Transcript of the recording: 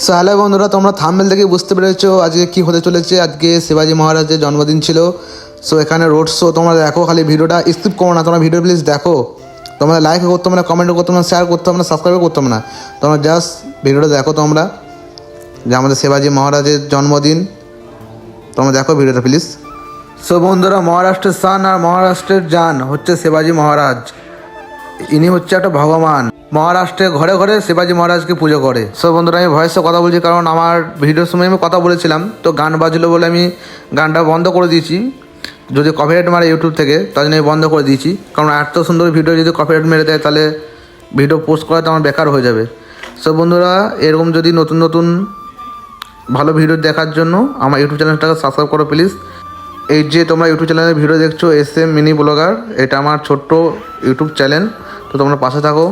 So hello বন্ধুরা, তোমরা thumbnail থেকে বুঝতে পেরেছো আজকে কি হতে চলেছে। আজকে শিবাজি মহারাজের জন্মদিন ছিল। সো এখানে রোড শো তোমরা দেখো, খালি ভিডিওটা স্কিপ করো না। তোমরা ভিডিও প্লিজ দেখো। তোমরা লাইক করতে হবে না, কমেন্ট করতে হবে না, শেয়ার করতে হবে না, সাবস্ক্রাইব করতে হবে না। তোমরা জাস্ট ভিডিওটা দেখো তোমরা, যে আমাদের শিবাজি মহারাজের জন্মদিন। তোমরা দেখো ভিডিওটা প্লিজ। সো বন্ধুরা, মহারাষ্ট্রের সান আর মহারাষ্ট্রের জান হচ্ছে শিবাজি মহারাজ। ইনি হচ্ছে একটা ভগবান। মহারাষ্ট্রে ঘরে ঘরে শিবাজি মহারাজকে পুজো করে। সো বন্ধুরা, আমি ভয়েসে কথা বলছি কারণ আমার ভিডিওর সময় আমি কথা বলেছিলাম, তো গান বাজলো বলে আমি গানটা বন্ধ করে দিয়েছি। যদি কপিরাইট মারে ইউটিউব থেকে, তার জন্য আমি বন্ধ করে দিয়েছি। কারণ এত সুন্দর ভিডিও যদি কপিরাইট মেরে দেয়, তাহলে ভিডিও পোস্ট করা তো আমার বেকার হয়ে যাবে। সো বন্ধুরা, এরকম যদি নতুন নতুন ভালো ভিডিও দেখার জন্য আমার ইউটিউব চ্যানেলটাকে সাবস্ক্রাইব করো প্লিজ। এই যে তোমরা ইউটিউব চ্যানেলের ভিডিও দেখছো, SM মিনি ব্লগার, এটা আমার ছোট্ট ইউটিউব চ্যানেল। তো তোমরা পাশে থাকো।